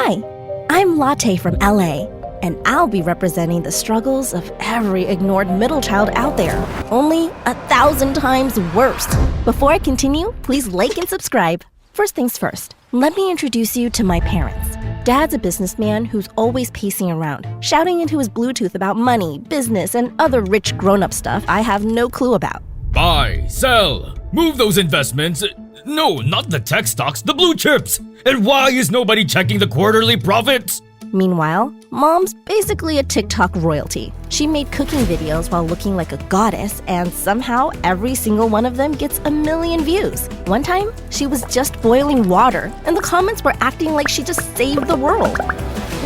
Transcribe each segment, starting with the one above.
Hi, I'm Latte from LA, and I'll be representing the struggles of every ignored middle child out there, only 1,000 times worse. Before I continue, please like and subscribe. First things first, let me introduce you to my parents. Dad's a businessman who's always pacing around, shouting into his Bluetooth about money, business, and other rich grown-up stuff I have no clue about. Buy, sell, move those investments. No, not the tech stocks, the blue chips. And why is nobody checking the quarterly profits? Meanwhile, Mom's basically a TikTok royalty. She made cooking videos while looking like a goddess, and somehow every single one of them gets 1 million views. One time, she was just boiling water, and the comments were acting like she just saved the world.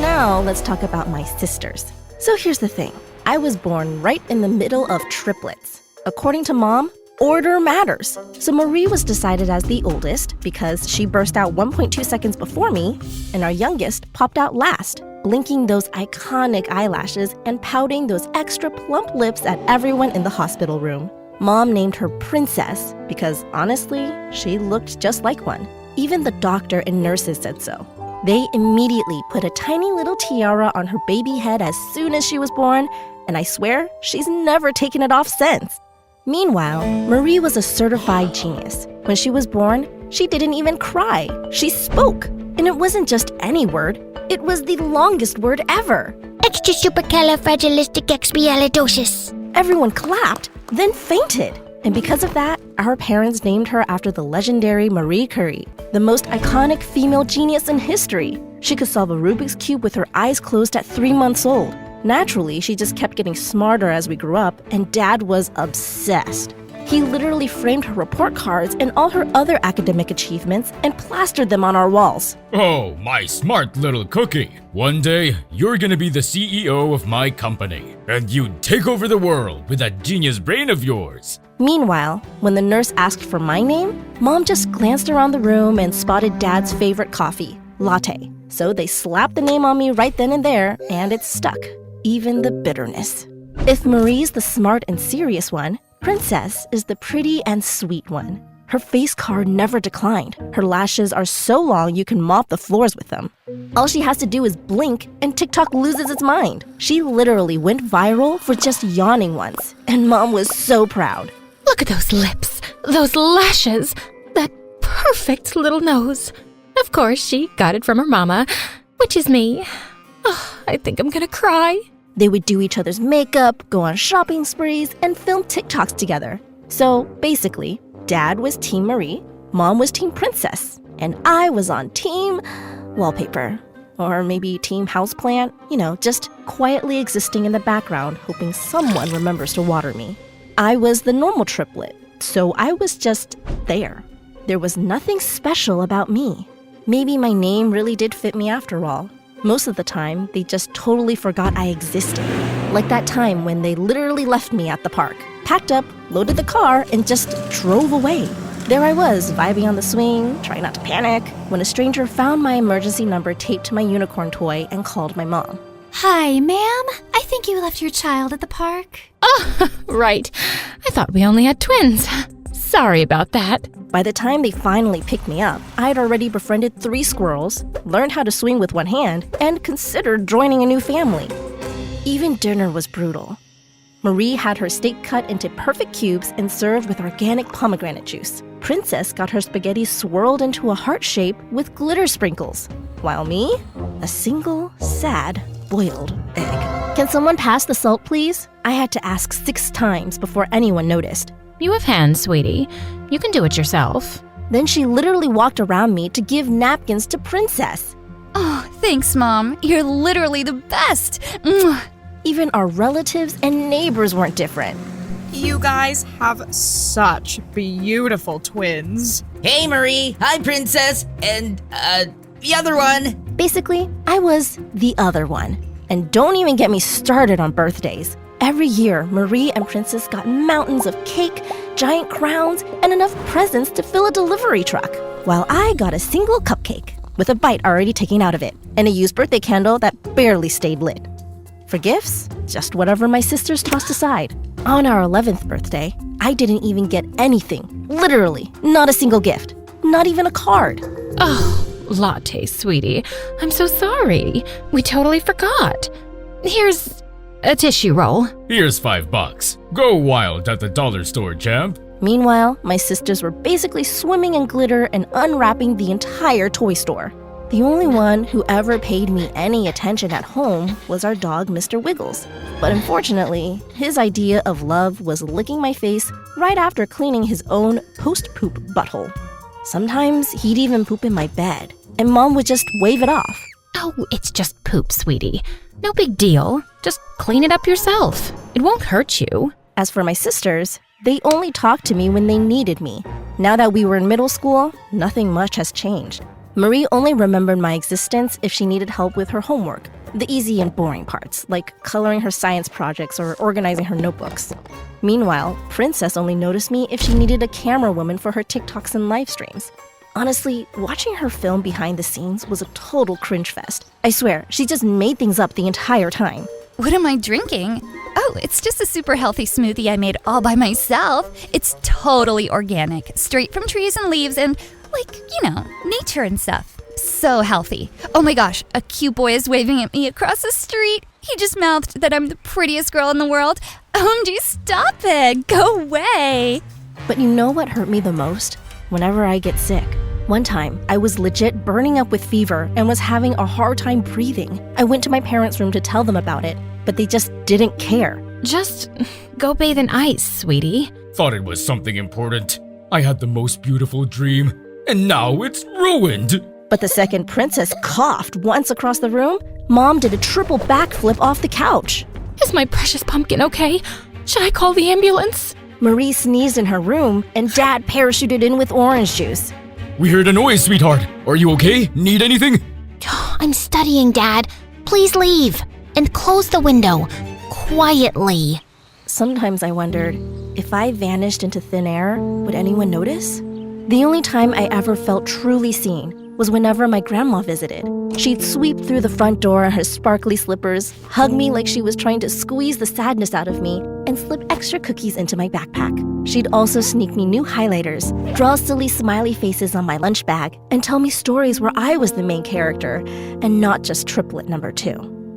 Now, let's talk about my sisters. So here's the thing. I was born right in the middle of triplets. According to Mom, order matters. So Marie was decided as the oldest because she burst out 1.2 seconds before me, and our youngest popped out last, blinking those iconic eyelashes and pouting those extra plump lips at everyone in the hospital room. Mom named her Princess because, honestly, she looked just like one. Even the doctor and nurses said so. They immediately put a tiny little tiara on her baby head as soon as she was born, and I swear she's never taken it off since. Meanwhile, Marie was a certified genius. When she was born, she didn't even cry. She spoke. And it wasn't just any word. It was the longest word ever. Extrasupercalifragilisticexpialidocious. Everyone clapped, then fainted. And because of that, our parents named her after the legendary Marie Curie, the most iconic female genius in history. She could solve a Rubik's Cube with her eyes closed at 3 months old. Naturally, she just kept getting smarter as we grew up, and Dad was obsessed. He literally framed her report cards and all her other academic achievements and plastered them on our walls. Oh, my smart little cookie. One day, you're gonna be the CEO of my company, and you'd take over the world with that genius brain of yours. Meanwhile, when the nurse asked for my name, Mom just glanced around the room and spotted Dad's favorite coffee, latte. So they slapped the name on me right then and there, and it stuck. Even the bitterness. If Marie's the smart and serious one, Princess is the pretty and sweet one. Her face card never declined. Her lashes are so long you can mop the floors with them. All she has to do is blink and TikTok loses its mind. She literally went viral for just yawning once, and Mom was so proud. Look at those lips, those lashes, that perfect little nose. Of course, she got it from her mama, which is me. Oh, I think I'm gonna cry. They would do each other's makeup, go on shopping sprees, and film TikToks together. So basically, Dad was Team Marie, Mom was Team Princess, and I was on Team Wallpaper. Or maybe Team Houseplant, just quietly existing in the background, hoping someone remembers to water me. I was the normal triplet, so I was just there. There was nothing special about me. Maybe my name really did fit me after all. Most of the time, they just totally forgot I existed. Like that time when they literally left me at the park, packed up, loaded the car, and just drove away. There I was, vibing on the swing, trying not to panic, when a stranger found my emergency number taped to my unicorn toy and called my mom. Hi, ma'am. I think you left your child at the park. Oh, right. I thought we only had twins. Sorry about that. By the time they finally picked me up, I had already befriended 3 squirrels, learned how to swing with one hand, and considered joining a new family. Even dinner was brutal. Marie had her steak cut into perfect cubes and served with organic pomegranate juice. Princess got her spaghetti swirled into a heart shape with glitter sprinkles, while me, a single, sad, boiled egg. Can someone pass the salt, please? I had to ask 6 times before anyone noticed. You have hands, sweetie. You can do it yourself. Then she literally walked around me to give napkins to Princess. Oh, thanks, Mom. You're literally the best. Mwah. Even our relatives and neighbors weren't different. You guys have such beautiful twins. Hey, Marie. Hi, Princess. And, the other one. Basically, I was the other one. And don't even get me started on birthdays. Every year, Marie and Princess got mountains of cake, giant crowns, and enough presents to fill a delivery truck, while I got a single cupcake with a bite already taken out of it, and a used birthday candle that barely stayed lit. For gifts, just whatever my sisters tossed aside. On our 11th birthday, I didn't even get anything. Literally, not a single gift. Not even a card. Oh, latte, sweetie. I'm so sorry. We totally forgot. Here's a tissue roll. Here's $5. Go wild at the dollar store, champ. Meanwhile, my sisters were basically swimming in glitter and unwrapping the entire toy store. The only one who ever paid me any attention at home was our dog, Mr. Wiggles. But unfortunately, his idea of love was licking my face right after cleaning his own post-poop butthole. Sometimes he'd even poop in my bed, and Mom would just wave it off. Oh, it's just poop, sweetie. No big deal. Just clean it up yourself. It won't hurt you. As for my sisters, they only talked to me when they needed me. Now that we were in middle school, nothing much has changed. Marie only remembered my existence if she needed help with her homework, the easy and boring parts, like coloring her science projects or organizing her notebooks. Meanwhile, Princess only noticed me if she needed a camera woman for her TikToks and live streams. Honestly, watching her film behind the scenes was a total cringe fest. I swear, she just made things up the entire time. What am I drinking? Oh, it's just a super healthy smoothie I made all by myself. It's totally organic, straight from trees and leaves and, nature and stuff. So healthy. Oh my gosh, a cute boy is waving at me across the street. He just mouthed that I'm the prettiest girl in the world. OMG, stop it. Go away. But you know what hurt me the most? Whenever I get sick. One time, I was legit burning up with fever and was having a hard time breathing. I went to my parents' room to tell them about it, but they just didn't care. Just go bathe in ice, sweetie. Thought it was something important. I had the most beautiful dream, and now it's ruined. But the second Princess coughed once across the room, Mom did a triple backflip off the couch. Is my precious pumpkin okay? Should I call the ambulance? Marie sneezed in her room, and Dad parachuted in with orange juice. We heard a noise, sweetheart. Are you okay? Need anything? I'm studying, Dad. Please leave. And close the window. Quietly. Sometimes I wondered, if I vanished into thin air, would anyone notice? The only time I ever felt truly seen was whenever my grandma visited. She'd sweep through the front door in her sparkly slippers, hug me like she was trying to squeeze the sadness out of me, and slip extra cookies into my backpack. She'd also sneak me new highlighters, draw silly smiley faces on my lunch bag, and tell me stories where I was the main character and not just Triplet number 2.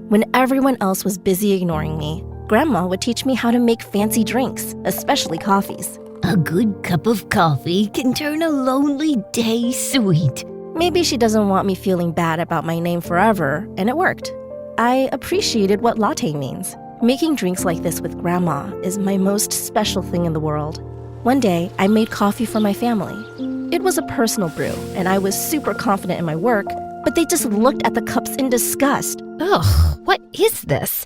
When everyone else was busy ignoring me, Grandma would teach me how to make fancy drinks, especially coffees. A good cup of coffee can turn a lonely day sweet. Maybe she doesn't want me feeling bad about my name forever, and it worked. I appreciated what latte means. Making drinks like this with Grandma is my most special thing in the world. One day, I made coffee for my family. It was a personal brew, and I was super confident in my work, but they just looked at the cups in disgust. Ugh, what is this?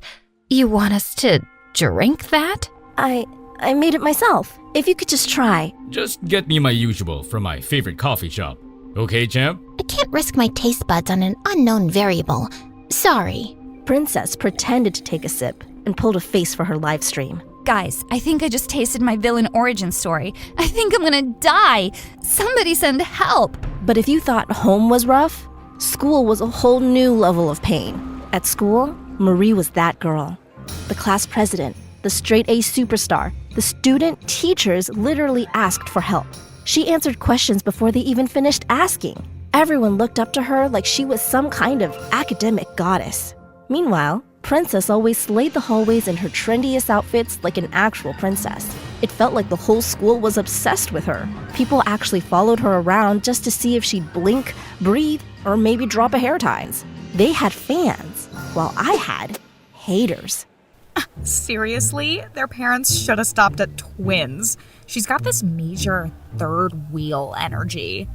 You want us to drink that? I made it myself. If you could just try. Just get me my usual from my favorite coffee shop. Okay, champ? I can't risk my taste buds on an unknown variable. Sorry. Princess pretended to take a sip and pulled a face for her live stream. Guys, I think I just tasted my villain origin story. I think I'm gonna die. Somebody send help. But if you thought home was rough, school was a whole new level of pain. At school, Marie was that girl. The class president, the straight-A superstar, the student teachers literally asked for help. She answered questions before they even finished asking. Everyone looked up to her like she was some kind of academic goddess. Meanwhile, Princess always slayed the hallways in her trendiest outfits like an actual princess. It felt like the whole school was obsessed with her. People actually followed her around just to see if she'd blink, breathe, or maybe drop a hair ties. They had fans, while I had haters. Seriously? Their parents should have stopped at twins. She's got this major third wheel energy.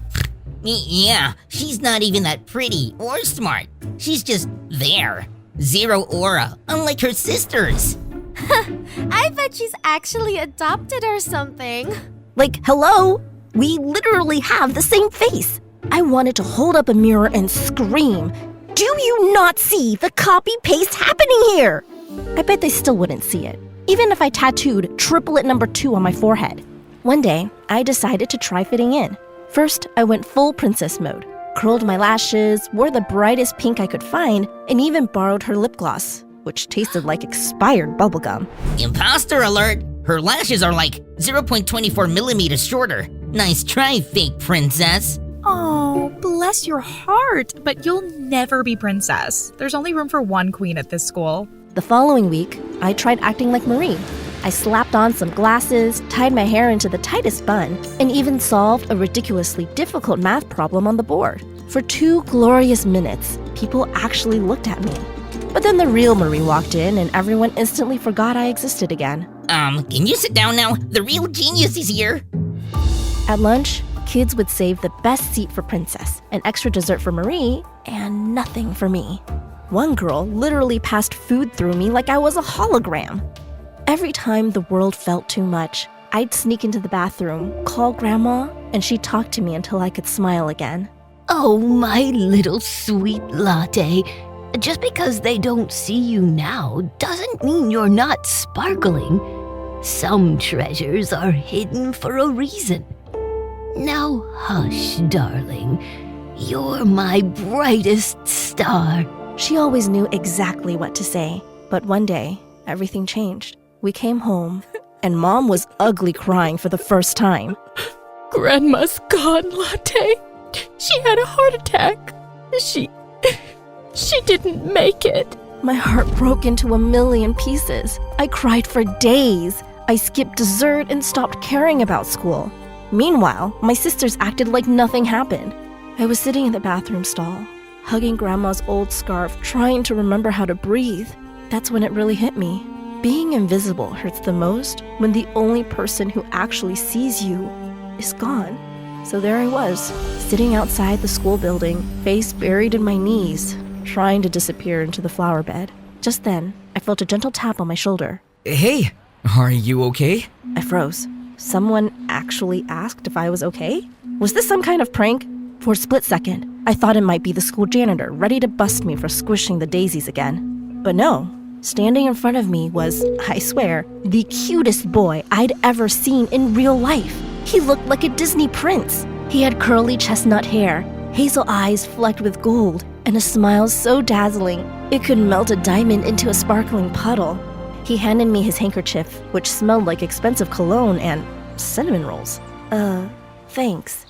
Yeah, she's not even that pretty or smart. She's just there. Zero aura, unlike her sisters. I bet she's actually adopted or something. Like, hello? We literally have the same face. I wanted to hold up a mirror and scream, "Do you not see the copy-paste happening here?" I bet they still wouldn't see it, even if I tattooed Triplet number 2 on my forehead. One day, I decided to try fitting in. First, I went full princess mode, curled my lashes, wore the brightest pink I could find, and even borrowed her lip gloss, which tasted like expired bubblegum. Imposter alert! Her lashes are like 0.24 millimeters shorter. Nice try, fake princess. Oh, bless your heart. But you'll never be princess. There's only room for one queen at this school. The following week, I tried acting like Marie. I slapped on some glasses, tied my hair into the tightest bun, and even solved a ridiculously difficult math problem on the board. For 2 glorious minutes, people actually looked at me. But then the real Marie walked in and everyone instantly forgot I existed again. Can you sit down now? The real genius is here. At lunch, kids would save the best seat for Princess, an extra dessert for Marie, and nothing for me. One girl literally passed food through me like I was a hologram. Every time the world felt too much, I'd sneak into the bathroom, call Grandma, and she'd talk to me until I could smile again. Oh, my little sweet latte. Just because they don't see you now doesn't mean you're not sparkling. Some treasures are hidden for a reason. Now hush, darling. You're my brightest star. She always knew exactly what to say, but one day, everything changed. We came home, and Mom was ugly crying for the first time. Grandma's gone, Latte. She had a heart attack. She didn't make it. My heart broke into a million pieces. I cried for days. I skipped dessert and stopped caring about school. Meanwhile, my sisters acted like nothing happened. I was sitting in the bathroom stall, hugging Grandma's old scarf, trying to remember how to breathe. That's when it really hit me. Being invisible hurts the most when the only person who actually sees you is gone. So there I was, sitting outside the school building, face buried in my knees, trying to disappear into the flower bed. Just then, I felt a gentle tap on my shoulder. Hey, are you okay? I froze. Someone actually asked if I was okay? Was this some kind of prank? For a split second, I thought it might be the school janitor ready to bust me for squishing the daisies again. But no. Standing in front of me was, I swear, the cutest boy I'd ever seen in real life. He looked like a Disney prince. He had curly chestnut hair, hazel eyes flecked with gold, and a smile so dazzling it could melt a diamond into a sparkling puddle. He handed me his handkerchief, which smelled like expensive cologne and cinnamon rolls. Thanks.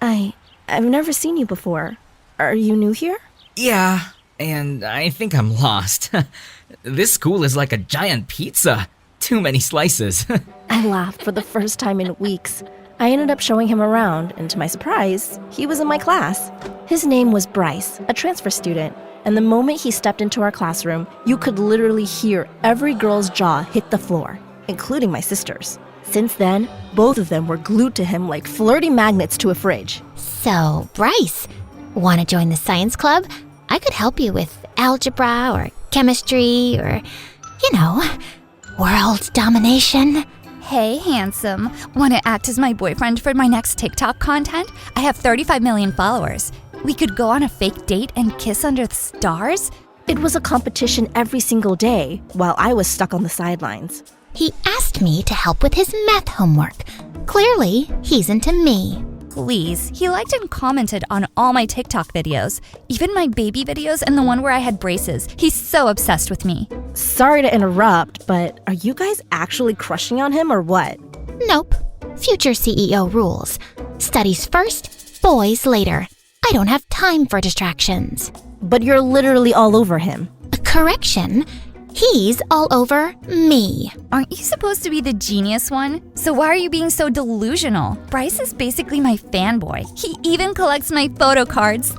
I've never seen you before. Are you new here? Yeah, and I think I'm lost. This school is like a giant pizza. Too many slices. I laughed for the first time in weeks. I ended up showing him around, and to my surprise, he was in my class. His name was Bryce, a transfer student, and the moment he stepped into our classroom, you could literally hear every girl's jaw hit the floor, including my sister's. Since then, both of them were glued to him like flirty magnets to a fridge. So, Bryce, want to join the science club? I could help you with algebra or chemistry or, world domination. Hey, handsome. Want to act as my boyfriend for my next TikTok content? I have 35 million followers. We could go on a fake date and kiss under the stars? It was a competition every single day while I was stuck on the sidelines. He asked me to help with his math homework. Clearly, he's into me. Please, he liked and commented on all my TikTok videos, even my baby videos and the one where I had braces. He's so obsessed with me. Sorry to interrupt, but are you guys actually crushing on him or what? Nope. Future CEO rules. Studies first, boys later. I don't have time for distractions. But you're literally all over him. Correction. He's all over me. Aren't you supposed to be the genius one? So why are you being so delusional? Bryce is basically my fanboy. He even collects my photo cards.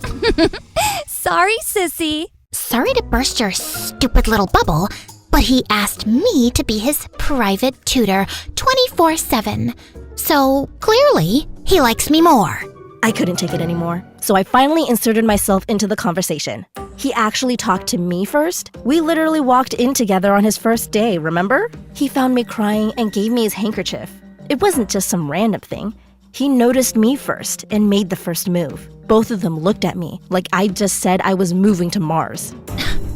Sorry, sissy. Sorry to burst your stupid little bubble, but he asked me to be his private tutor 24/7. So clearly, he likes me more. I couldn't take it anymore, so I finally inserted myself into the conversation. He actually talked to me first. We literally walked in together on his first day, remember? He found me crying and gave me his handkerchief. It wasn't just some random thing. He noticed me first and made the first move. Both of them looked at me like I just said I was moving to Mars.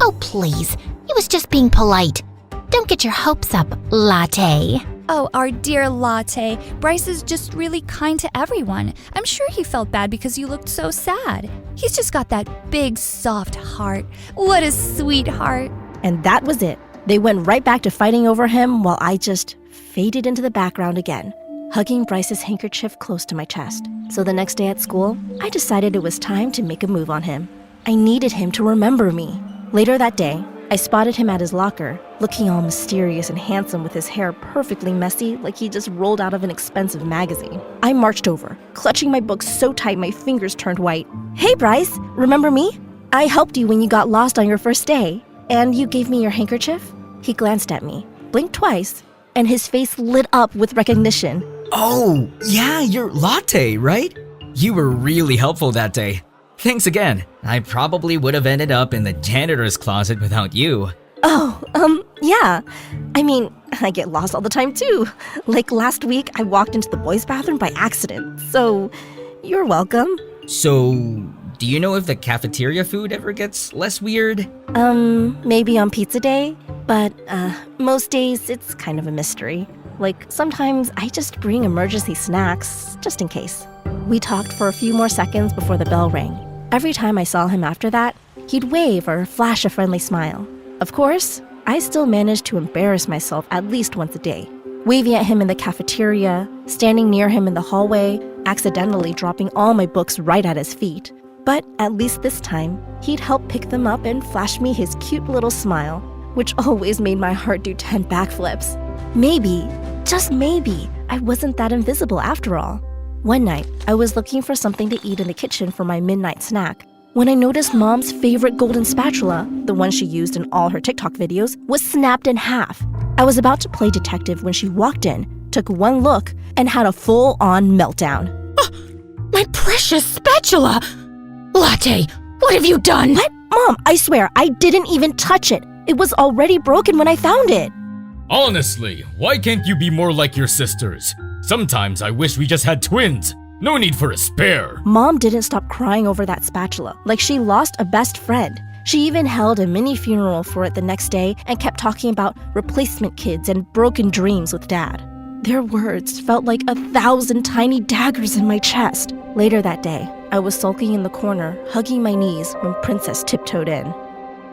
Oh, please. He was just being polite. Don't get your hopes up, Latte. Oh, our dear Latte. Bryce is just really kind to everyone. I'm sure he felt bad because you looked so sad. He's just got that big, soft heart. What a sweetheart. And that was it. They went right back to fighting over him while I just faded into the background again, hugging Bryce's handkerchief close to my chest. So the next day at school, I decided it was time to make a move on him. I needed him to remember me. Later that day, I spotted him at his locker, looking all mysterious and handsome with his hair perfectly messy like he just rolled out of an expensive magazine. I marched over, clutching my book so tight my fingers turned white. "Hey Bryce, remember me? I helped you when you got lost on your first day, and you gave me your handkerchief?" He glanced at me, blinked twice, and his face lit up with recognition. Oh, yeah, your latte, right? You were really helpful that day. Thanks again. I probably would have ended up in the janitor's closet without you. Oh, yeah. I mean, I get lost all the time too. Like last week, I walked into the boys' bathroom by accident, so you're welcome. So, do you know if the cafeteria food ever gets less weird? Maybe on pizza day, but most days it's kind of a mystery. Like sometimes I just bring emergency snacks, just in case. We talked for a few more seconds before the bell rang. Every time I saw him after that, he'd wave or flash a friendly smile. Of course, I still managed to embarrass myself at least once a day, waving at him in the cafeteria, standing near him in the hallway, accidentally dropping all my books right at his feet. But at least this time, he'd help pick them up and flash me his cute little smile, which always made my heart do 10 backflips. Maybe, just maybe, I wasn't that invisible after all. One night, I was looking for something to eat in the kitchen for my midnight snack when I noticed Mom's favorite golden spatula, the one she used in all her TikTok videos, was snapped in half. I was about to play detective when she walked in, took one look, and had a full-on meltdown. Oh, my precious spatula! Latte, what have you done? What? Mom, I swear, I didn't even touch it. It was already broken when I found it. Honestly, why can't you be more like your sisters? Sometimes I wish we just had twins. No need for a spare. Mom didn't stop crying over that spatula, like she lost a best friend. She even held a mini funeral for it the next day and kept talking about replacement kids and broken dreams with Dad. Their words felt like 1,000 tiny daggers in my chest. Later that day, I was sulking in the corner, hugging my knees when Princess tiptoed in.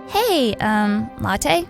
Hey, Latte?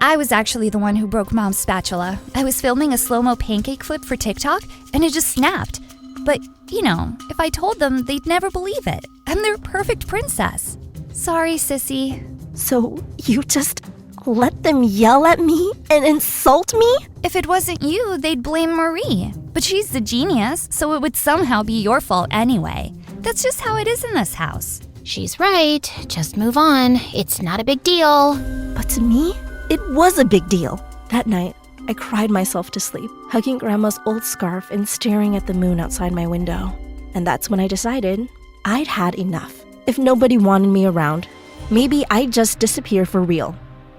I was actually the one who broke Mom's spatula. I was filming a slow-mo pancake flip for TikTok, and it just snapped. But, you know, if I told them, they'd never believe it. I'm their perfect princess. Sorry, sissy. So you just let them yell at me and insult me? If it wasn't you, they'd blame Marie. But she's the genius, so it would somehow be your fault anyway. That's just how it is in this house. She's right. Just move on. It's not a big deal. But to me, it was a big deal. That night, I cried myself to sleep, hugging Grandma's old scarf and staring at the moon outside my window. And that's when I decided I'd had enough. If nobody wanted me around, maybe I'd just disappear for real.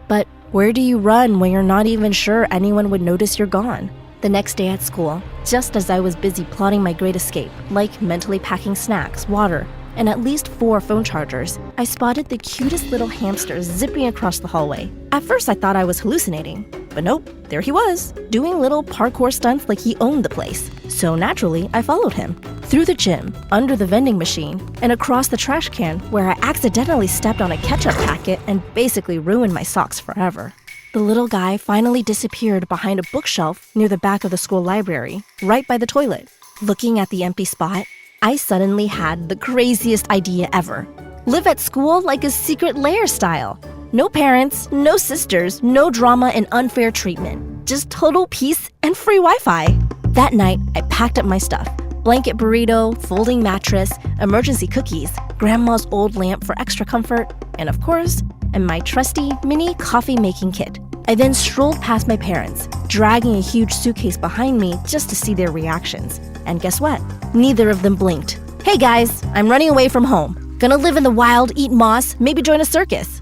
But where do you run when you're not even sure anyone would notice you're gone? The next day at school, just as I was busy plotting my great escape, like mentally packing snacks, water, and at least 4 phone chargers, I spotted the cutest little hamster zipping across the hallway. At first I thought I was hallucinating, but nope, there he was, doing little parkour stunts like he owned the place. So naturally, I followed him. Through the gym, under the vending machine, and across the trash can where I accidentally stepped on a ketchup packet and basically ruined my socks forever. The little guy finally disappeared behind a bookshelf near the back of the school library, right by the toilet. Looking at the empty spot, I suddenly had the craziest idea ever. Live at school like a secret lair style. No parents, no sisters, no drama and unfair treatment. Just total peace and free Wi-Fi. That night, I packed up my stuff. Blanket burrito, folding mattress, emergency cookies, Grandma's old lamp for extra comfort, and of course, and my trusty mini coffee-making kit. I then strolled past my parents, dragging a huge suitcase behind me just to see their reactions. And guess what? Neither of them blinked. Hey guys, I'm running away from home. Gonna live in the wild, eat moss, maybe join a circus.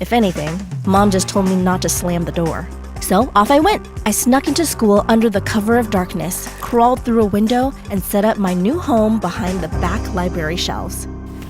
If anything, Mom just told me not to slam the door. So off I went. I snuck into school under the cover of darkness, crawled through a window, and set up my new home behind the back library shelves.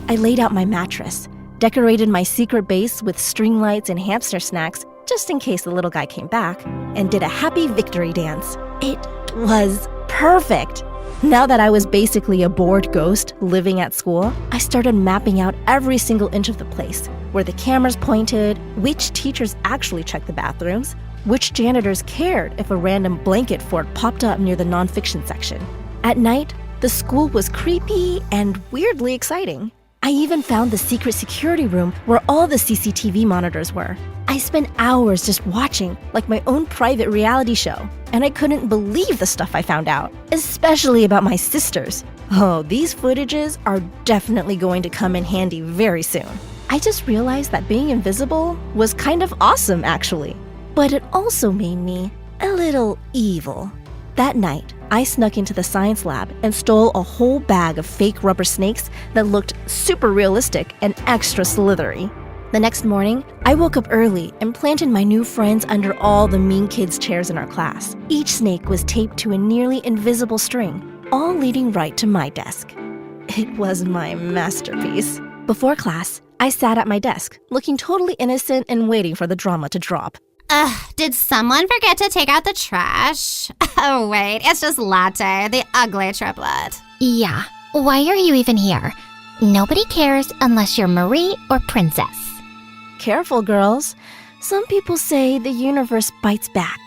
I laid out my mattress, decorated my secret base with string lights and hamster snacks just in case the little guy came back, and did a happy victory dance. It was perfect. Now that I was basically a bored ghost living at school, I started mapping out every single inch of the place, where the cameras pointed, which teachers actually checked the bathrooms, Which janitors cared if a random blanket fort popped up near the nonfiction section? At night, the school was creepy and weirdly exciting. I even found the secret security room where all the CCTV monitors were. I spent hours just watching, like my own private reality show, and I couldn't believe the stuff I found out, especially about my sisters. Oh, these footages are definitely going to come in handy very soon. I just realized that being invisible was kind of awesome, actually. But it also made me a little evil. That night, I snuck into the science lab and stole a whole bag of fake rubber snakes that looked super realistic and extra slithery. The next morning, I woke up early and planted my new friends under all the mean kids' chairs in our class. Each snake was taped to a nearly invisible string, all leading right to my desk. It was my masterpiece. Before class, I sat at my desk, looking totally innocent and waiting for the drama to drop. Did someone forget to take out the trash? Oh, wait, it's just Latte, the ugly triplet. Yeah, why are you even here? Nobody cares unless you're Marie or Princess. Careful, girls. Some people say the universe bites back,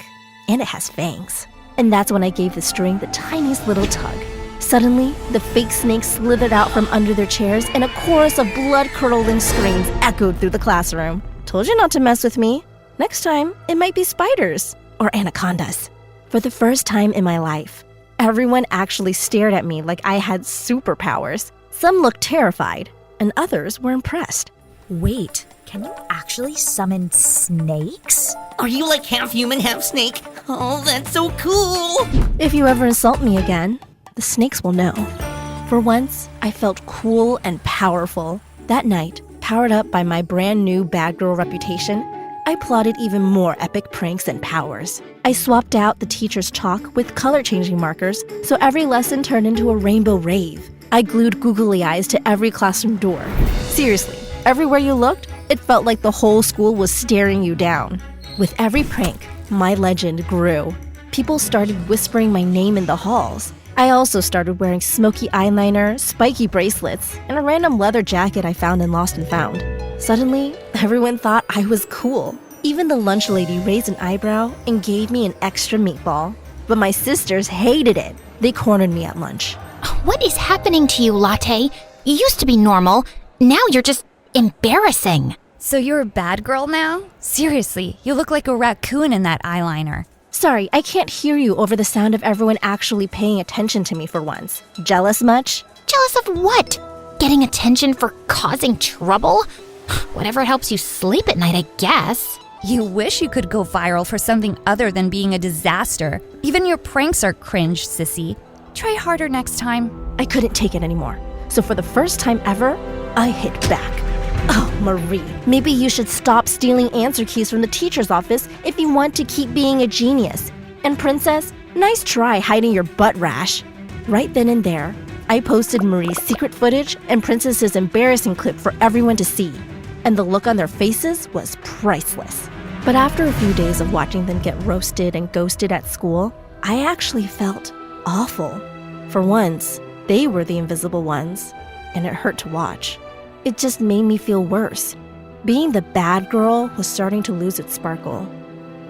and it has fangs. And that's when I gave the string the tiniest little tug. Suddenly, the fake snakes slithered out from under their chairs, and a chorus of blood-curdling screams echoed through the classroom. Told you not to mess with me. Next time, it might be spiders or anacondas. For the first time in my life, everyone actually stared at me like I had superpowers. Some looked terrified, and others were impressed. Wait, can you actually summon snakes? Are you like half human, half snake? Oh, that's so cool! If you ever insult me again, the snakes will know. For once, I felt cool and powerful. That night, powered up by my brand new bad girl reputation, I plotted even more epic pranks and powers. I swapped out the teacher's chalk with color-changing markers, so every lesson turned into a rainbow rave. I glued googly eyes to every classroom door. Seriously, everywhere you looked, it felt like the whole school was staring you down. With every prank, my legend grew. People started whispering my name in the halls. I also started wearing smoky eyeliner, spiky bracelets, and a random leather jacket I found in Lost and Found. Suddenly, everyone thought I was cool. Even the lunch lady raised an eyebrow and gave me an extra meatball. But my sisters hated it. They cornered me at lunch. What is happening to you, Latte? You used to be normal. Now you're just embarrassing. So you're a bad girl now? Seriously, you look like a raccoon in that eyeliner. Sorry, I can't hear you over the sound of everyone actually paying attention to me for once. Jealous much? Jealous of what? Getting attention for causing trouble? Whatever helps you sleep at night, I guess. You wish you could go viral for something other than being a disaster. Even your pranks are cringe, sissy. Try harder next time. I couldn't take it anymore. So for the first time ever, I hit back. Oh, Marie, maybe you should stop stealing answer keys from the teacher's office if you want to keep being a genius. And Princess, nice try hiding your butt rash. Right then and there, I posted Marie's secret footage and Princess's embarrassing clip for everyone to see. And the look on their faces was priceless. But after a few days of watching them get roasted and ghosted at school, I actually felt awful. For once, they were the invisible ones, and it hurt to watch. It just made me feel worse. Being the bad girl was starting to lose its sparkle.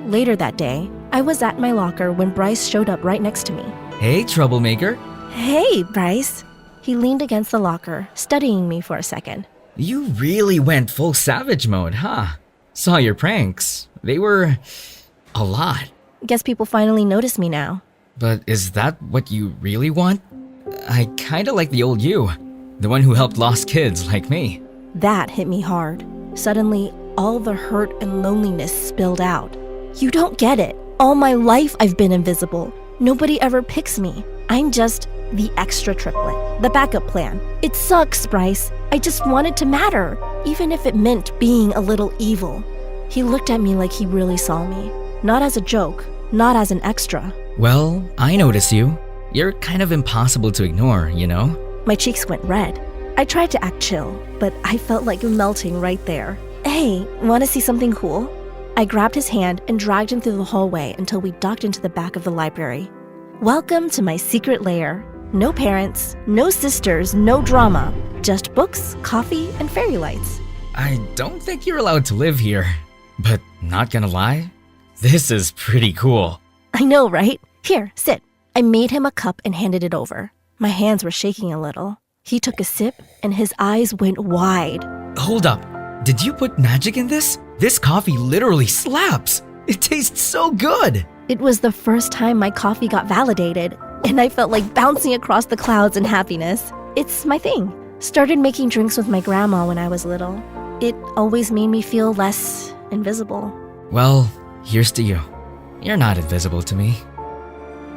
Later that day, I was at my locker when Bryce showed up right next to me. Hey, troublemaker. Hey, Bryce. He leaned against the locker, studying me for a second. You really went full savage mode, huh? Saw your pranks. They were a lot. Guess people finally notice me now. But is that what you really want? I kinda like the old you. The one who helped lost kids like me. That hit me hard. Suddenly, all the hurt and loneliness spilled out. You don't get it. All my life I've been invisible. Nobody ever picks me. I'm just the extra triplet, the backup plan. It sucks, Bryce. I just wanted to matter, even if it meant being a little evil. He looked at me like he really saw me. Not as a joke, not as an extra. Well, I notice you. You're kind of impossible to ignore, you know? My cheeks went red. I tried to act chill, but I felt like melting right there. Hey, wanna see something cool? I grabbed his hand and dragged him through the hallway until we ducked into the back of the library. Welcome to my secret lair. No parents, no sisters, no drama. Just books, coffee, and fairy lights. I don't think you're allowed to live here. But not gonna lie, This is pretty cool. I know, right? Here, sit. I made him a cup and handed it over. My hands were shaking a little. He took a sip and his eyes went wide. Hold up. Did you put magic in this? This coffee literally slaps. It tastes so good. It was the first time my coffee got validated, and I felt like bouncing across the clouds in happiness. It's my thing. Started making drinks with my grandma when I was little. It always made me feel less invisible. Well, here's to you. You're not invisible to me.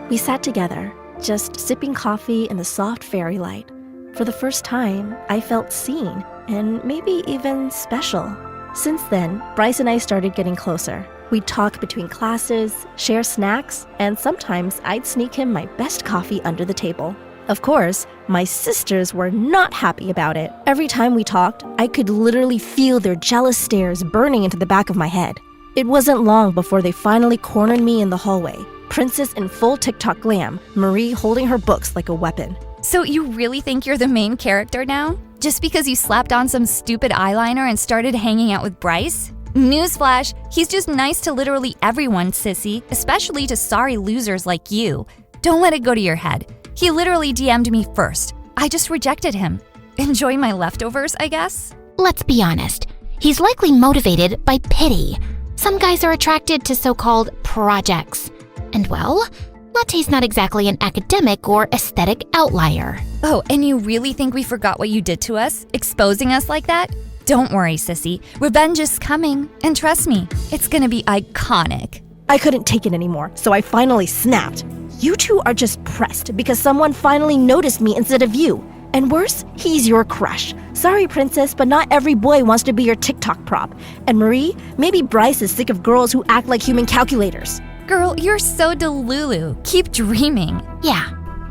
We sat together, just sipping coffee in the soft fairy light. For the first time, I felt seen, and maybe even special. Since then, Bryce and I started getting closer. We'd talk between classes, share snacks, and sometimes I'd sneak him my best coffee under the table. Of course, my sisters were not happy about it. Every time we talked, I could literally feel their jealous stares burning into the back of my head. It wasn't long before they finally cornered me in the hallway, princess in full TikTok glam, Marie holding her books like a weapon. So you really think you're the main character now? Just because you slapped on some stupid eyeliner and started hanging out with Bryce? Newsflash, he's just nice to literally everyone, sissy, especially to sorry losers like you. Don't let it go to your head. He literally DM'd me first. I just rejected him. Enjoy my leftovers, I guess? Let's be honest. He's likely motivated by pity. Some guys are attracted to so-called projects. And well, Latte's not exactly an academic or aesthetic outlier. Oh, and you really think we forgot what you did to us? Exposing us like that? Don't worry, sissy. Revenge is coming. And trust me, it's gonna be iconic. I couldn't take it anymore, so I finally snapped. You two are just pressed because someone finally noticed me instead of you. And worse, he's your crush. Sorry, princess, but not every boy wants to be your TikTok prop. And Marie, maybe Bryce is sick of girls who act like human calculators. Girl, you're so delulu. Keep dreaming. Yeah.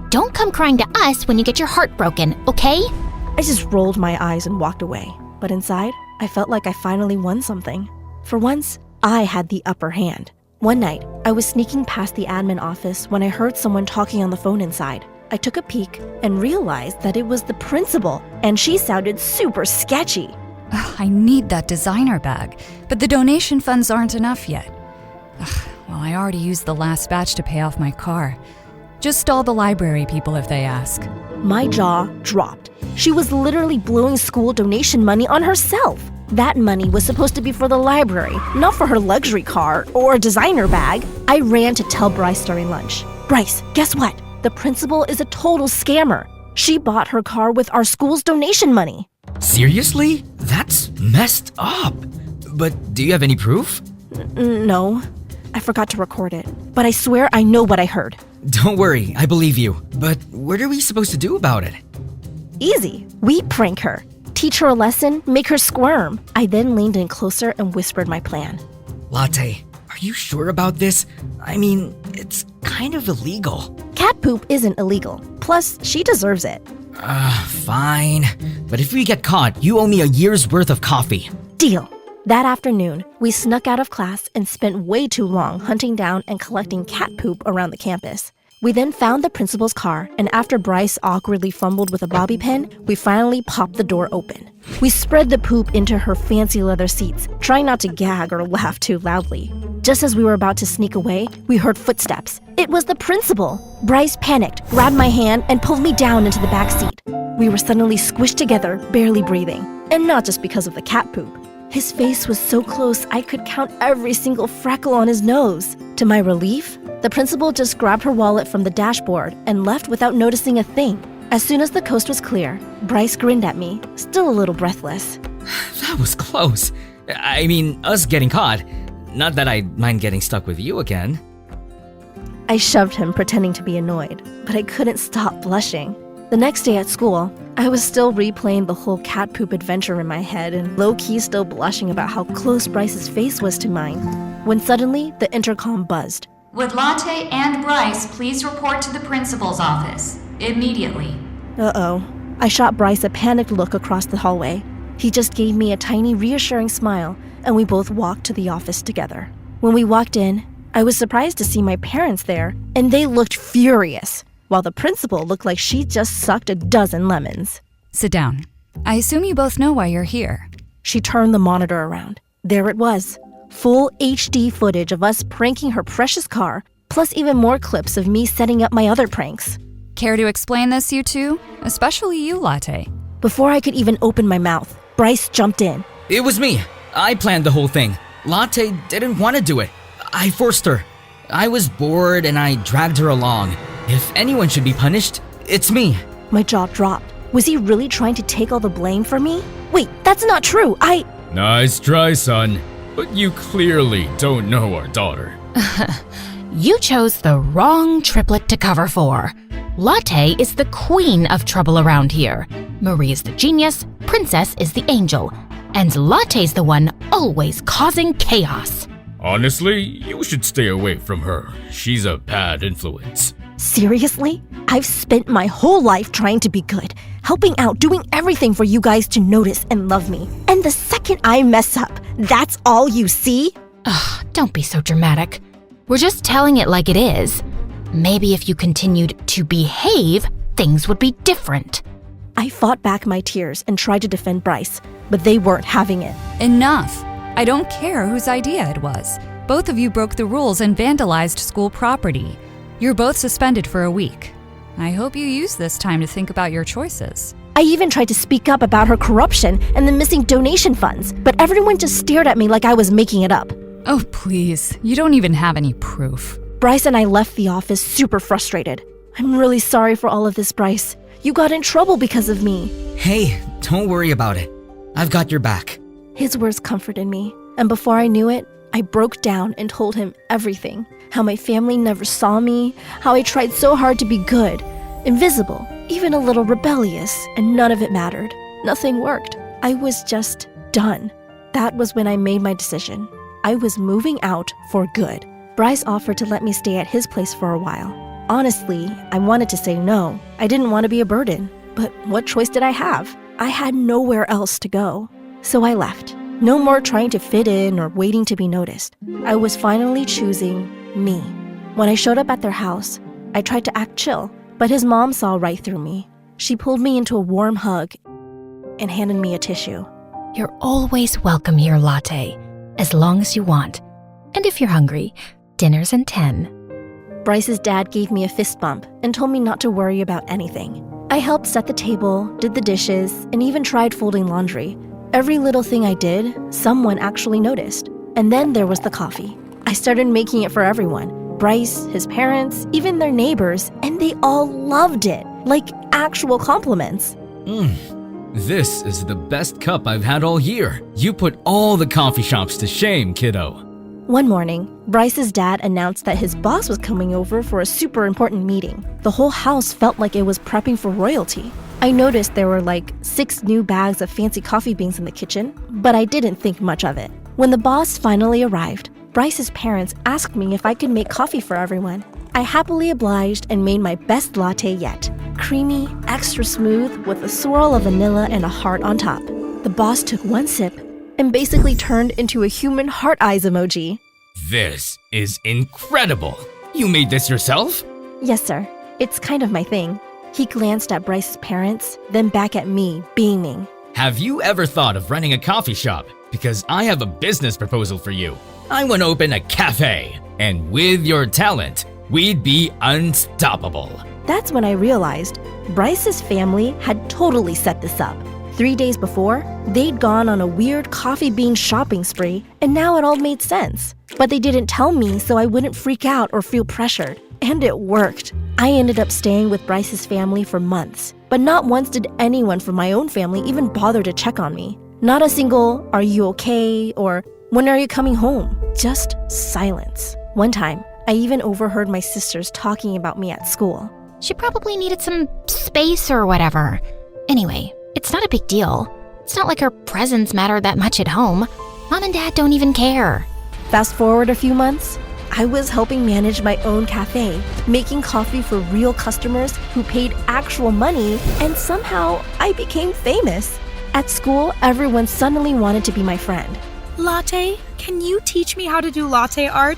Don't come crying to us when you get your heart broken, okay? I just rolled my eyes and walked away. But inside, I felt like I finally won something. For once, I had the upper hand. One night, I was sneaking past the admin office when I heard someone talking on the phone inside. I took a peek and realized that it was the principal, and she sounded super sketchy. I need that designer bag, but the donation funds aren't enough yet. Well, I already used the last batch to pay off my car. Just all the library people if they ask. My jaw dropped. She was literally blowing school donation money on herself. That money was supposed to be for the library, not for her luxury car or a designer bag. I ran to tell Bryce during lunch. Bryce, guess what? The principal is a total scammer. She bought her car with our school's donation money. Seriously? That's messed up. But do you have any proof? No. I forgot to record it. But I swear I know what I heard. Don't worry, I believe you. But what are we supposed to do about it? Easy. We prank her. Teach her a lesson, make her squirm. I then leaned in closer and whispered my plan. Latte, are you sure about this? I mean, it's kind of illegal. Cat poop isn't illegal. Plus, she deserves it. Fine. But if we get caught, you owe me a year's worth of coffee. Deal. That afternoon, we snuck out of class and spent way too long hunting down and collecting cat poop around the campus. We then found the principal's car, and after Bryce awkwardly fumbled with a bobby pin, we finally popped the door open. We spread the poop into her fancy leather seats, trying not to gag or laugh too loudly. Just as we were about to sneak away, we heard footsteps. It was the principal. Bryce panicked, grabbed my hand, and pulled me down into the back seat. We were suddenly squished together, barely breathing. And not just because of the cat poop. His face was so close I could count every single freckle on his nose. To my relief, the principal just grabbed her wallet from the dashboard and left without noticing a thing. As soon as the coast was clear, Bryce grinned at me, still a little breathless. That was close. I mean, us getting caught. Not that I'd mind getting stuck with you again. I shoved him, pretending to be annoyed, but I couldn't stop blushing. The next day at school, I was still replaying the whole cat poop adventure in my head and low-key still blushing about how close Bryce's face was to mine, when suddenly the intercom buzzed. Would Latte and Bryce please report to the principal's office immediately? Uh-oh. I shot Bryce a panicked look across the hallway. He just gave me a tiny reassuring smile, and we both walked to the office together. When we walked in, I was surprised to see my parents there, and they looked furious, while the principal looked like she just sucked a dozen lemons. Sit down. I assume you both know why you're here. She turned the monitor around. There it was. full HD footage of us pranking her precious car, plus even more clips of me setting up my other pranks. Care to explain this, you two? Especially you, Latte. Before I could even open my mouth, Bryce jumped in. It was me. I planned the whole thing. Latte didn't want to do it. I forced her. I was bored and I dragged her along. If anyone should be punished, it's me. My jaw dropped. Was he really trying to take all the blame for me? Wait, that's not true. Nice try, son. But you clearly don't know our daughter. You chose the wrong triplet to cover for. Latte is the queen of trouble around here. Marie is the genius, Princess is the angel, and Latte's the one always causing chaos. Honestly, you should stay away from her. She's a bad influence. Seriously? I've spent my whole life trying to be good, helping out, doing everything for you guys to notice and love me. And the second I mess up, that's all you see? Ugh, don't be so dramatic. We're just telling it like it is. Maybe if you continued to behave, things would be different. I fought back my tears and tried to defend Bryce, but they weren't having it. Enough. I don't care whose idea it was. Both of you broke the rules and vandalized school property. You're both suspended for a week. I hope you use this time to think about your choices. I even tried to speak up about her corruption and the missing donation funds, but everyone just stared at me like I was making it up. Oh, please. You don't even have any proof. Bryce and I left the office super frustrated. I'm really sorry for all of this, Bryce. You got in trouble because of me. Hey, don't worry about it. I've got your back. His words comforted me, and before I knew it, I broke down and told him everything. How my family never saw me, how I tried so hard to be good, invisible, even a little rebellious, and none of it mattered. Nothing worked. I was just done. That was when I made my decision. I was moving out for good. Bryce offered to let me stay at his place for a while. Honestly, I wanted to say no. I didn't want to be a burden. But what choice did I have? I had nowhere else to go. So I left. No more trying to fit in or waiting to be noticed. I was finally choosing me. When I showed up at their house, I tried to act chill, but his mom saw right through me. She pulled me into a warm hug and handed me a tissue. You're always welcome here, Latte, as long as you want. And if you're hungry, dinner's in 10. Bryce's dad gave me a fist bump and told me not to worry about anything. I helped set the table, did the dishes, and even tried folding laundry. Every little thing I did, someone actually noticed. And then there was the coffee. I started making it for everyone. Bryce, his parents, even their neighbors, and they all loved it, like actual compliments. This is the best cup I've had all year. You put all the coffee shops to shame, kiddo. One morning, Bryce's dad announced that his boss was coming over for a super important meeting. The whole house felt like it was prepping for royalty. I noticed there were like 6 new bags of fancy coffee beans in the kitchen, but I didn't think much of it. When the boss finally arrived, Bryce's parents asked me if I could make coffee for everyone. I happily obliged and made my best latte yet. Creamy, extra smooth, with a swirl of vanilla and a heart on top. The boss took one sip and basically turned into a human heart eyes emoji. This is incredible. You made this yourself? Yes, sir. It's kind of my thing. He glanced at Bryce's parents, then back at me, beaming. Have you ever thought of running a coffee shop? Because I have a business proposal for you. I want to open a cafe, and with your talent, we'd be unstoppable. That's when I realized Bryce's family had totally set this up. 3 days before, they'd gone on a weird coffee bean shopping spree, and now it all made sense. But they didn't tell me so I wouldn't freak out or feel pressured. And it worked. I ended up staying with Bryce's family for months, but not once did anyone from my own family even bother to check on me. Not a single, "Are you okay?" or "When are you coming home?" Just silence. One time, I even overheard my sisters talking about me at school. She probably needed some space or whatever. Anyway, it's not a big deal. It's not like her presence mattered that much at home. Mom and Dad don't even care. Fast forward a few months, I was helping manage my own cafe, making coffee for real customers who paid actual money, and somehow I became famous. At school, everyone suddenly wanted to be my friend. Latte, can you teach me how to do latte art?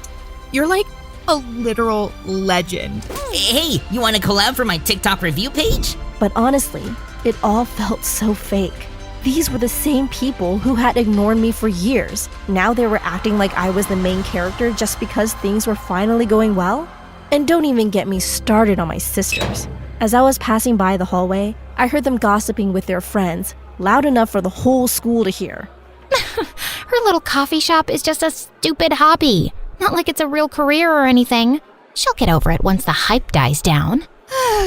You're like a literal legend. Hey, you want to collab for my TikTok review page? But honestly, it all felt so fake. These were the same people who had ignored me for years. Now they were acting like I was the main character just because things were finally going well? And don't even get me started on my sisters. As I was passing by the hallway, I heard them gossiping with their friends, loud enough for the whole school to hear. Her little coffee shop is just a stupid hobby. Not like it's a real career or anything. She'll get over it once the hype dies down.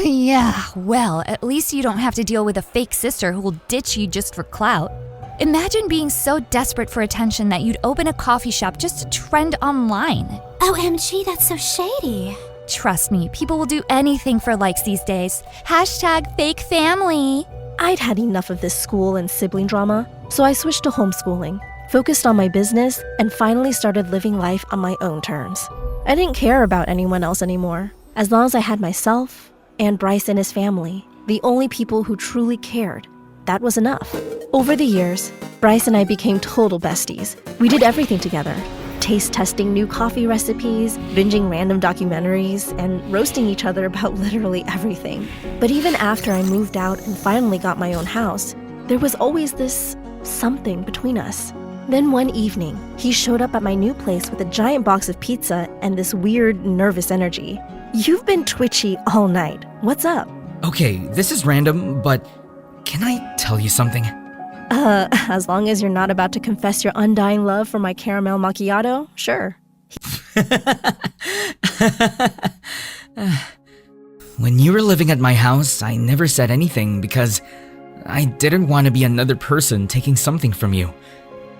Yeah, well, at least you don't have to deal with a fake sister who will ditch you just for clout. Imagine being so desperate for attention that you'd open a coffee shop just to trend online. OMG, that's so shady. Trust me, people will do anything for likes these days. Hashtag fake family. I'd had enough of this school and sibling drama, so I switched to homeschooling, focused on my business, and finally started living life on my own terms. I didn't care about anyone else anymore. As long as I had myself and Bryce and his family, the only people who truly cared, that was enough. Over the years, Bryce and I became total besties. We did everything together. Taste testing new coffee recipes, binging random documentaries, and roasting each other about literally everything. But even after I moved out and finally got my own house, there was always this something between us. Then one evening, he showed up at my new place with a giant box of pizza and this weird, nervous energy. You've been twitchy all night. What's up? Okay, this is random, but can I tell you something? As long as you're not about to confess your undying love for my caramel macchiato, sure. When you were living at my house, I never said anything because I didn't want to be another person taking something from you.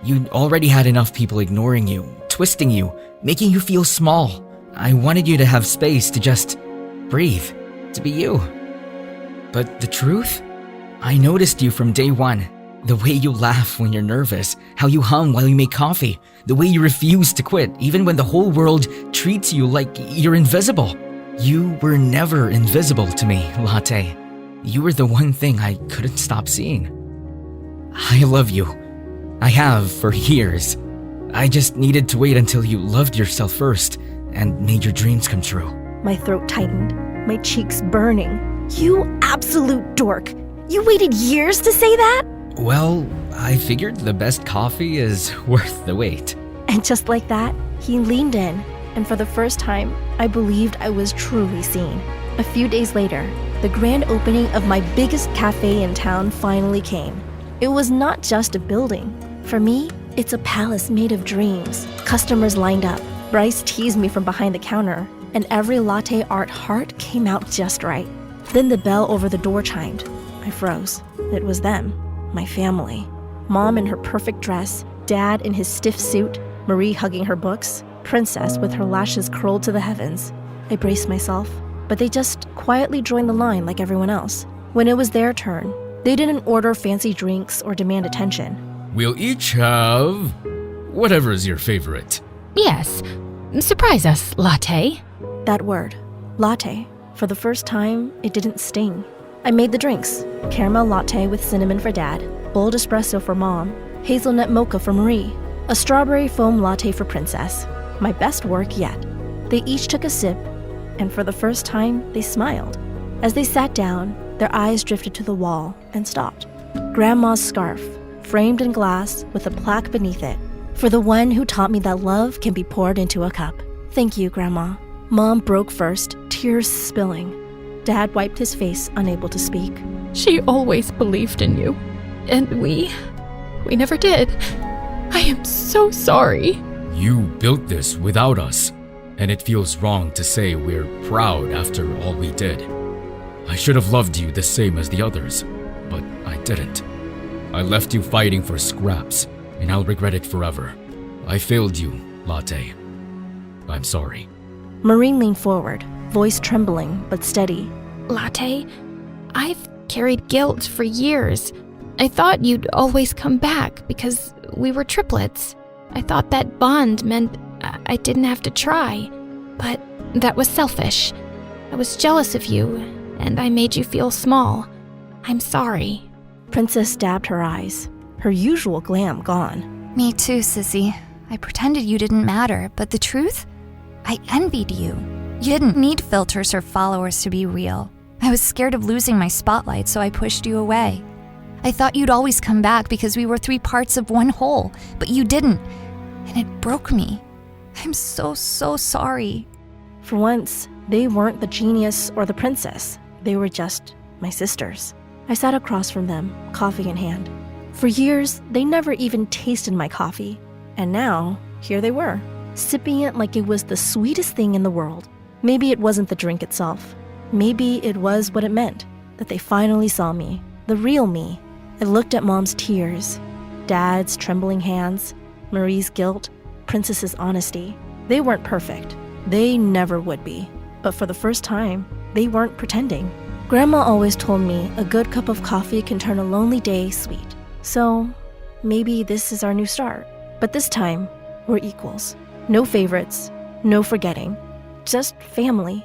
You already had enough people ignoring you, twisting you, making you feel small. I wanted you to have space to just breathe, to be you. But the truth? I noticed you from day one. The way you laugh when you're nervous, how you hum while you make coffee, the way you refuse to quit even when the whole world treats you like you're invisible. You were never invisible to me, Latte. You were the one thing I couldn't stop seeing. I love you. I have for years. I just needed to wait until you loved yourself first and made your dreams come true. My throat tightened, my cheeks burning. You absolute dork. You waited years to say that? Well, I figured the best coffee is worth the wait. And just like that, he leaned in, and for the first time, I believed I was truly seen. A few days later, the grand opening of my biggest cafe in town finally came. It was not just a building. For me, it's a palace made of dreams. Customers lined up. Bryce teased me from behind the counter, and every latte art heart came out just right. Then the bell over the door chimed. I froze. It was them. My family. Mom in her perfect dress, Dad in his stiff suit, Marie hugging her books, Princess with her lashes curled to the heavens. I braced myself, but they just quietly joined the line like everyone else. When it was their turn, they didn't order fancy drinks or demand attention. We'll each have whatever's your favorite. Yes. Surprise us, Latte. That word, latte, for the first time, it didn't sting. I made the drinks. Caramel latte with cinnamon for Dad, bold espresso for Mom, hazelnut mocha for Marie, a strawberry foam latte for Princess. My best work yet. They each took a sip, and for the first time, they smiled. As they sat down, their eyes drifted to the wall and stopped. Grandma's scarf, framed in glass with a plaque beneath it, for the one who taught me that love can be poured into a cup. Thank you, Grandma. Mom broke first, tears spilling. Dad wiped his face, unable to speak. She always believed in you. And we never did. I am so sorry. You built this without us, and it feels wrong to say we're proud after all we did. I should have loved you the same as the others, but I didn't. I left you fighting for scraps, and I'll regret it forever. I failed you, Latte. I'm sorry. Maureen leaned forward, voice trembling but steady. Latte, I've carried guilt for years. I thought you'd always come back because we were triplets. I thought that bond meant I didn't have to try. But that was selfish. I was jealous of you, and I made you feel small. I'm sorry. Princess dabbed her eyes, her usual glam gone. Me too, Sissy. I pretended you didn't matter, but the truth? I envied you. You didn't need filters or followers to be real. I was scared of losing my spotlight, so I pushed you away. I thought you'd always come back because we were 3 parts of one whole, but you didn't. And it broke me. I'm so sorry. For once, they weren't the genius or the princess. They were just my sisters. I sat across from them, coffee in hand. For years, they never even tasted my coffee. And now, here they were, sipping it like it was the sweetest thing in the world. Maybe it wasn't the drink itself. Maybe it was what it meant, that they finally saw me, the real me. I looked at Mom's tears, Dad's trembling hands, Marie's guilt, Princess's honesty. They weren't perfect. They never would be. But for the first time, they weren't pretending. Grandma always told me a good cup of coffee can turn a lonely day sweet. So maybe this is our new start. But this time, we're equals. No favorites, no forgetting. Just family.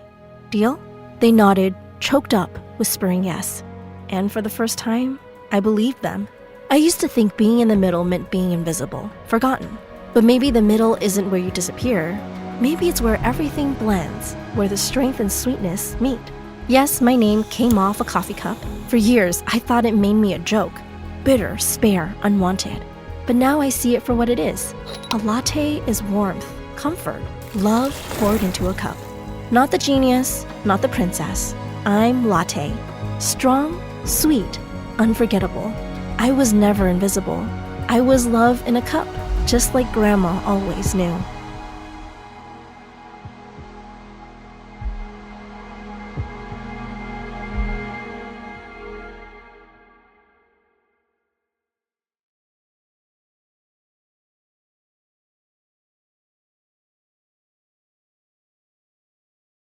Deal? They nodded, choked up, whispering yes. And for the first time, I believed them. I used to think being in the middle meant being invisible, forgotten. But maybe the middle isn't where you disappear. Maybe it's where everything blends, where the strength and sweetness meet. Yes, my name came off a coffee cup. For years, I thought it made me a joke. Bitter, spare, unwanted. But now I see it for what it is. A latte is warmth, comfort, love poured into a cup. Not the genius, not the princess. I'm latte. Strong, sweet, unforgettable. I was never invisible. I was love in a cup, just like Grandma always knew.